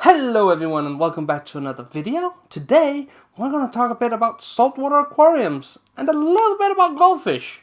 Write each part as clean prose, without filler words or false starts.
Hello everyone and welcome back to another video. Today we're going to talk a bit about saltwater aquariums and a little bit about goldfish.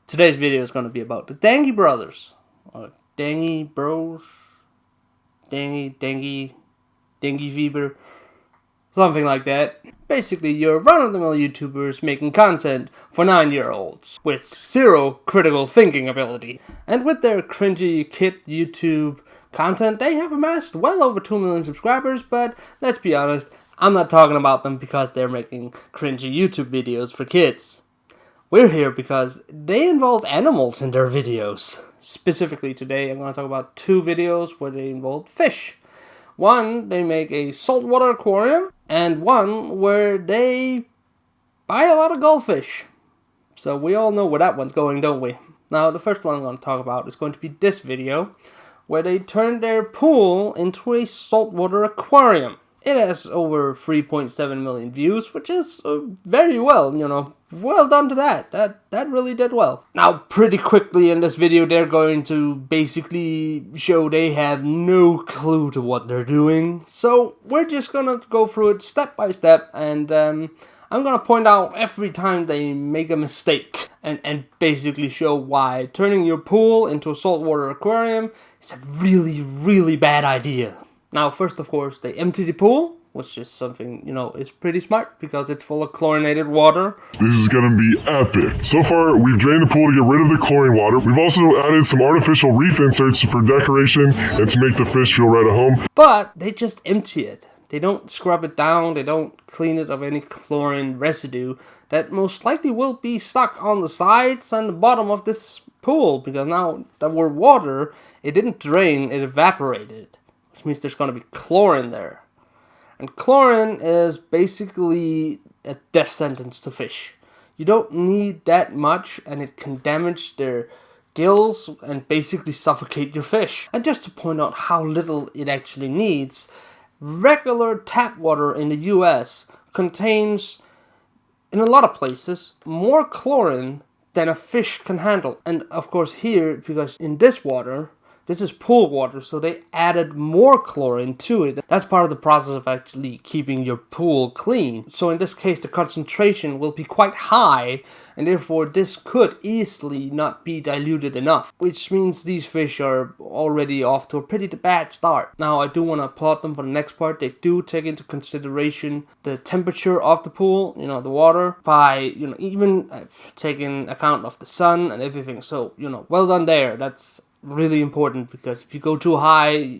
Today's video is going to be about the Dangie Brothers, or Dangie Bros, Dangie Fever, something like that. Basically, you're run-of-the-mill YouTubers making content for 9-year-olds with zero critical thinking ability. And with their cringy kid YouTube content, they have amassed well over 2 million subscribers, but let's be honest, I'm not talking about them because they're making cringy YouTube videos for kids. We're here because they involve animals in their videos. Specifically today, I'm going to talk about 2 videos where they involve fish. One, they make a saltwater aquarium, and one where they buy a lot of goldfish. So we all know where that one's going, don't we? Now, the first one I'm going to talk about is going to be this video, where they turned their pool into a saltwater aquarium. It has over 3.7 million views, which is very well, well done to that. That really did well. Now, pretty quickly in this video, they're going to basically show they have no clue to what they're doing. So we're just gonna go through it step by step, and I'm gonna point out every time they make a mistake and basically show why turning your pool into a saltwater aquarium is a really, really bad idea. Now, first, of course, they empty the pool, which is something, is pretty smart because it's full of chlorinated water. This is gonna be epic. So far, we've drained the pool to get rid of the chlorine water. We've also added some artificial reef inserts for decoration and to make the fish feel right at home. But they just empty it. They don't scrub it down. They don't clean it of any chlorine residue that most likely will be stuck on the sides and the bottom of this pool, because now that we're water, it didn't drain, it evaporated. Which means there's going to be chlorine there. And chlorine is basically a death sentence to fish. You don't need that much, and it can damage their gills and basically suffocate your fish. And just to point out how little it actually needs, regular tap water in the US contains, in a lot of places, more chlorine than a fish can handle. And of course here, because in this water, this is pool water, so they added more chlorine to it. That's part of the process of actually keeping your pool clean. So in this case, the concentration will be quite high, and therefore this could easily not be diluted enough, which means these fish are already off to a pretty bad start. Now, I do want to applaud them for the next part. They do take into consideration the temperature of the pool, the water, by, even taking account of the sun and everything. So, well done there. That's really important, because if you go too high,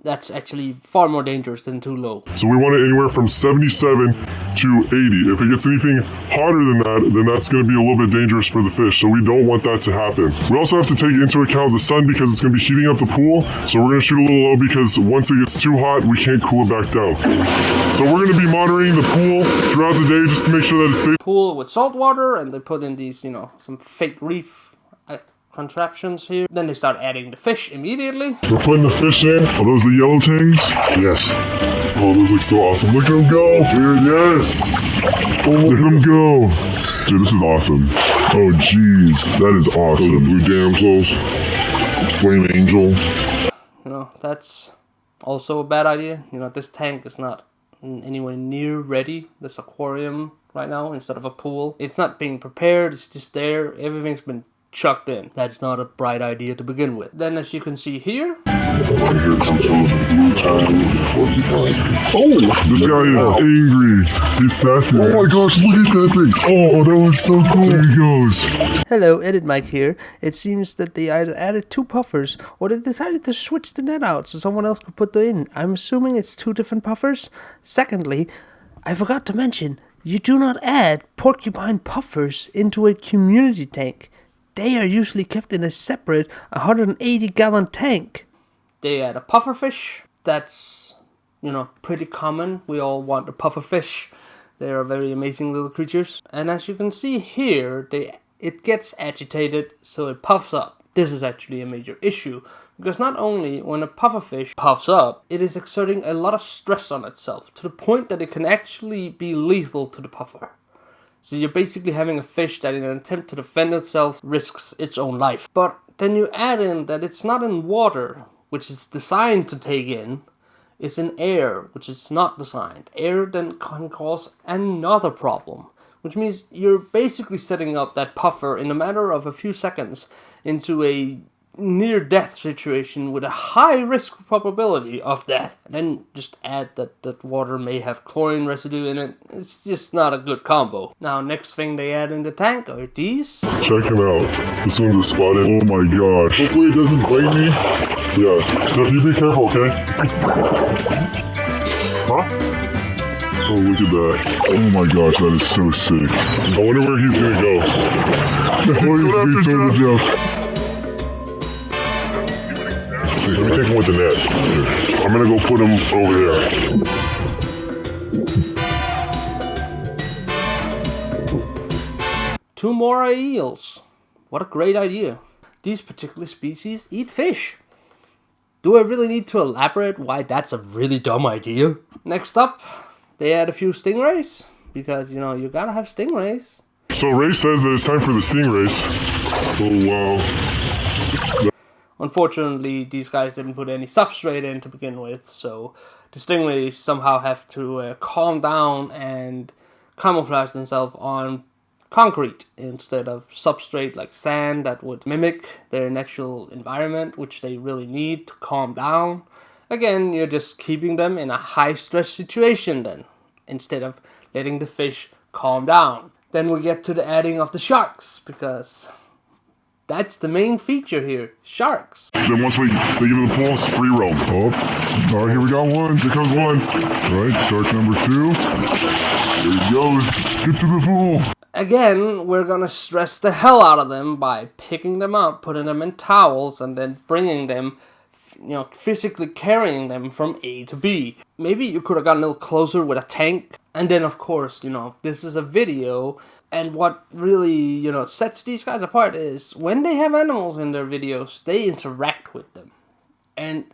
that's actually far more dangerous than too low. So we want it anywhere from 77 to 80. If it gets anything hotter than that, then that's going to be a little bit dangerous for the fish, so we don't want that to happen. We also have to take into account the sun, because it's going to be heating up the pool, so we're going to shoot a little low, because once it gets too hot, we can't cool it back down. So we're going to be monitoring the pool throughout the day just to make sure that it's safe. Pool with salt water, and they put in these, some fake reef contraptions here. Then they start adding the fish immediately. We're putting the fish in. Are those the yellow tangs? Yes. Oh, those look so awesome. Look at them go. Dude, yes. Oh, look at them go. Dude, this is awesome. Oh, jeez. That is awesome. Those are blue damsels. Flame angel. That's also a bad idea. This tank is not anywhere near ready. This aquarium right now, instead of a pool. It's not being prepared. It's just there. Everything's been chucked in. That's not a bright idea to begin with. Then, as you can see here, oh, this guy is angry. He's sassy. Oh my gosh, look at that thing. Oh, that was so cool. There he goes. Hello, Edit Mike here. It seems that they either added 2 puffers, or they decided to switch the net out so someone else could put them in. I'm assuming it's 2 different puffers. Secondly, I forgot to mention, you do not add porcupine puffers into a community tank. They are usually kept in a separate 180-gallon tank. They add a pufferfish. That's, pretty common. We all want a pufferfish. They are very amazing little creatures. And as you can see here, it gets agitated, so it puffs up. This is actually a major issue, because not only when a pufferfish puffs up, it is exerting a lot of stress on itself, to the point that it can actually be lethal to the puffer. So you're basically having a fish that in an attempt to defend itself risks its own life. But then you add in that it's not in water, which is designed to take in, it's in air, which is not designed. Air then can cause another problem, which means you're basically setting up that puffer in a matter of a few seconds into a near-death situation with a high-risk probability of death. And then just add that water may have chlorine residue in it. It's just not a good combo. Now, next thing they add in the tank are these. Check him out. This one's a spotted. Oh my gosh. Hopefully it doesn't bite me. Yeah. Steph, you be careful, okay? Huh? Oh, look at that. Oh my gosh, that is so sick. I wonder where he's gonna go. Oh, he's being so Jeff. Let me take him with the net. I'm gonna go put him over there. 2 more eels. What a great idea. These particular species eat fish. Do I really need to elaborate why that's a really dumb idea? Next up, they add a few stingrays. Because, you know, you gotta have stingrays. So Ray says that it's time for the stingrays. Oh wow. Unfortunately, these guys didn't put any substrate in to begin with, so the stingrays somehow have to calm down and camouflage themselves on concrete instead of substrate like sand that would mimic their natural environment, which they really need to calm down. Again, you're just keeping them in a high-stress situation then, instead of letting the fish calm down. Then we get to the adding of the sharks, because that's the main feature here, sharks. Then once they give it the pull, it's free roam. Oh, all right, here we got one. Here comes one. All right, shark number 2. There he goes. Get to the pool. Again, we're gonna stress the hell out of them by picking them up, putting them in towels, and then bringing them, you know, physically carrying them from A to B. Maybe you could have gotten a little closer with a tank. And then, of course, you know, this is a video, and what really, you know, sets these guys apart is when they have animals in their videos, they interact with them. And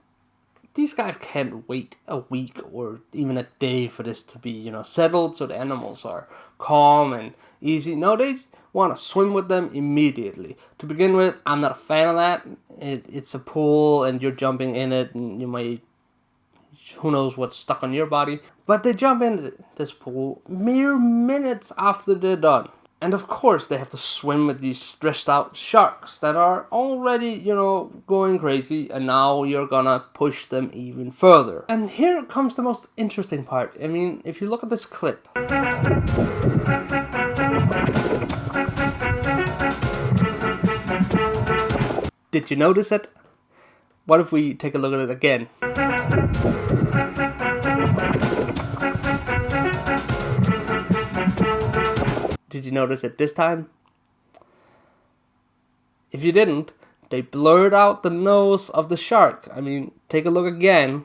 these guys can't wait a week or even a day for this to be, you know, settled so the animals are calm and easy. No, they want to swim with them immediately. To begin with, I'm not a fan of that. It's a pool and you're jumping in it and you might, who knows what's stuck on your body. But they jump into this pool mere minutes after they're done. And of course they have to swim with these stressed out sharks that are already, you know, going crazy, and now you're gonna push them even further. And here comes the most interesting part. I mean, if you look at this clip. Did you notice it? What if we take a look at it again? Did you notice it this time? If you didn't, they blurred out the nose of the shark. I mean, take a look again.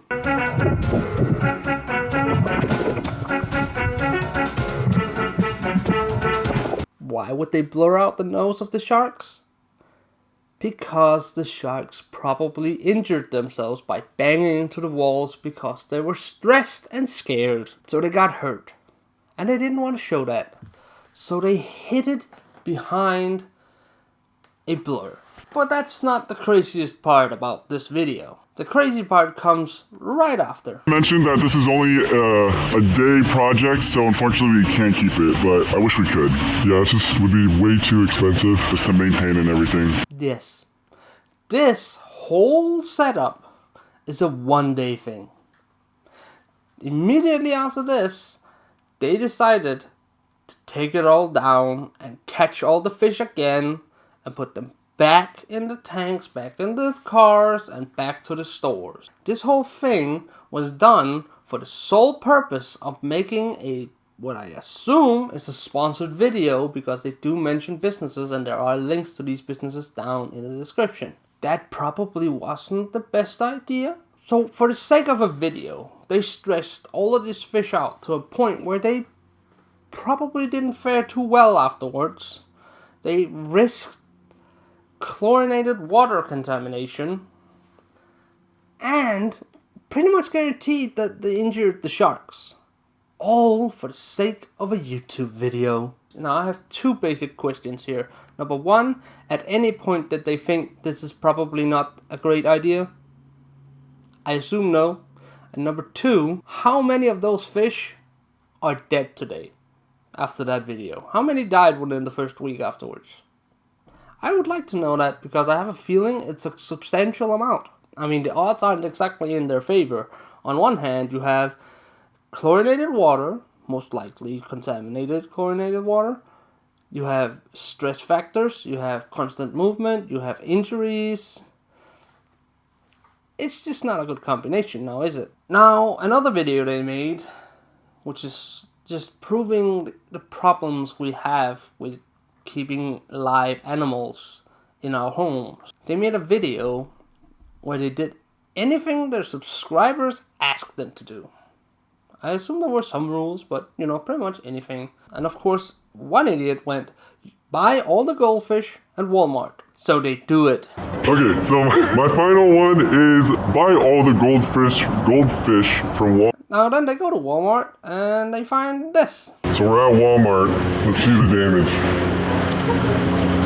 Why would they blur out the nose of the sharks? Because the sharks probably injured themselves by banging into the walls because they were stressed and scared. So they got hurt. And they didn't want to show that. So they hid it behind a blur. But that's not the craziest part about this video. The crazy part comes right after. I mentioned that this is only a day project, so unfortunately we can't keep it, but I wish we could. Yeah, it just would be way too expensive just to maintain and everything. Yes. This whole setup is a one-day thing. Immediately after this, they decided to take it all down and catch all the fish again and put them back in the tanks, back in the cars, and back to the stores. This whole thing was done for the sole purpose of making what I assume is a sponsored video, because they do mention businesses and there are links to these businesses down in the description. That probably wasn't the best idea. So for the sake of a video, they stressed all of these fish out to a point where they probably didn't fare too well afterwards. They risked chlorinated water contamination and pretty much guaranteed that they injured the sharks. All for the sake of a YouTube video. Now I have two basic questions here. Number one, at any point did they think this is probably not a great idea? I assume no. And number two, how many of those fish are dead today after that video? How many died within the first week afterwards? I would like to know that because I have a feeling it's a substantial amount. I mean, the odds aren't exactly in their favor. On one hand, you have chlorinated water, most likely contaminated chlorinated water. You have stress factors, you have constant movement, you have injuries. It's just not a good combination now, is it? Now, another video they made, which is just proving the problems we have with keeping live animals in our homes. They made a video where they did anything their subscribers asked them to do. I assume there were some rules, but you know, pretty much anything. And of course, one idiot went, buy all the goldfish at Walmart. So they do it. Okay, so my final one is buy all the goldfish from Walmart. Now then they go to Walmart and they find this. So we're at Walmart. Let's see the damage.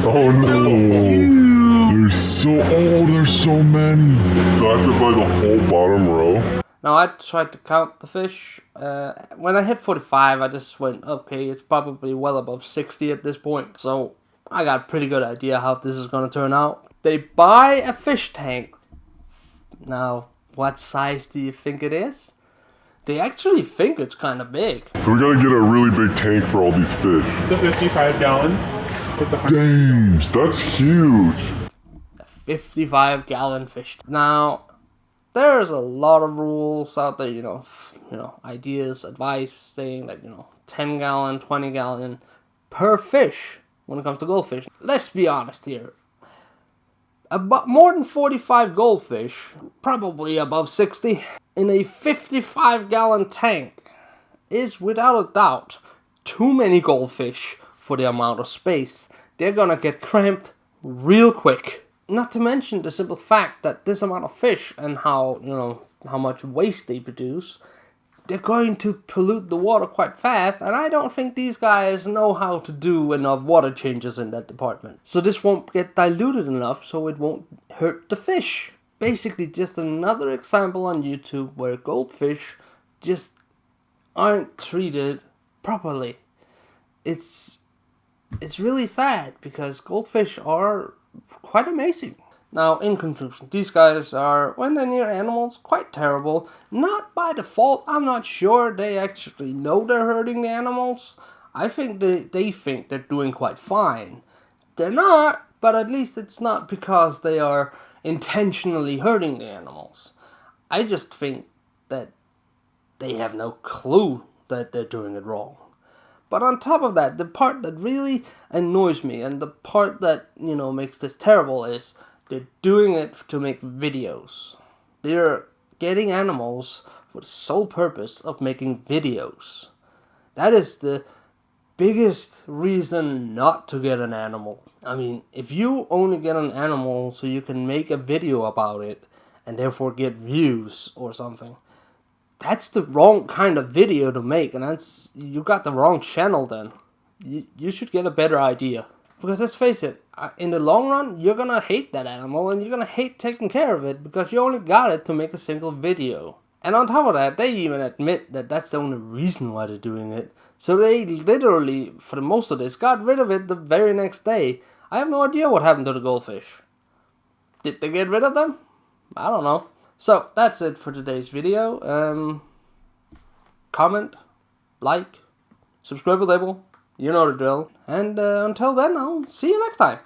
Oh no. There's so many. So I have to buy the whole bottom row. Now I tried to count the fish. When I hit 45, I just went, okay, it's probably well above 60 at this point. So I got a pretty good idea how this is going to turn out. They buy a fish tank. Now, what size do you think it is? They actually think it's kind of big. So we gotta get a really big tank for all these fish. The 55 gallon. It's Dang, that's huge. A 55-gallon fish tank. Now, there's a lot of rules out there, you know, ideas, advice saying that, 10 gallon, 20 gallon per fish when it comes to goldfish. Let's be honest here. About more than 45 goldfish, probably above 60, in a 55-gallon tank is without a doubt too many goldfish for the amount of space. They're gonna get cramped real quick. Not to mention the simple fact that this amount of fish and how much waste they produce, they're going to pollute the water quite fast, and I don't think these guys know how to do enough water changes in that department. So this won't get diluted enough so it won't hurt the fish. Basically just another example on YouTube where goldfish just aren't treated properly. It's really sad because goldfish are quite amazing. Now, in conclusion, these guys are, when they're near animals, quite terrible. Not by default. I'm not sure they actually know they're hurting the animals. I think they think they're doing quite fine. They're not, but at least it's not because they are intentionally hurting the animals. I just think that they have no clue that they're doing it wrong. But on top of that, the part that really annoys me and the part that, makes this terrible is they're doing it to make videos. They're getting animals for the sole purpose of making videos. That is the biggest reason not to get an animal. I mean, if you only get an animal so you can make a video about it and therefore get views or something, that's the wrong kind of video to make, and you got the wrong channel then. You should get a better idea. Because let's face it, in the long run, you're gonna hate that animal and you're gonna hate taking care of it because you only got it to make a single video. And on top of that, they even admit that that's the only reason why they're doing it. So they literally, for the most of this, got rid of it the very next day. I have no idea what happened to the goldfish. Did they get rid of them? I don't know. So, that's it for today's video. Comment, like, subscribe with label, you know the drill. And until then, I'll see you next time.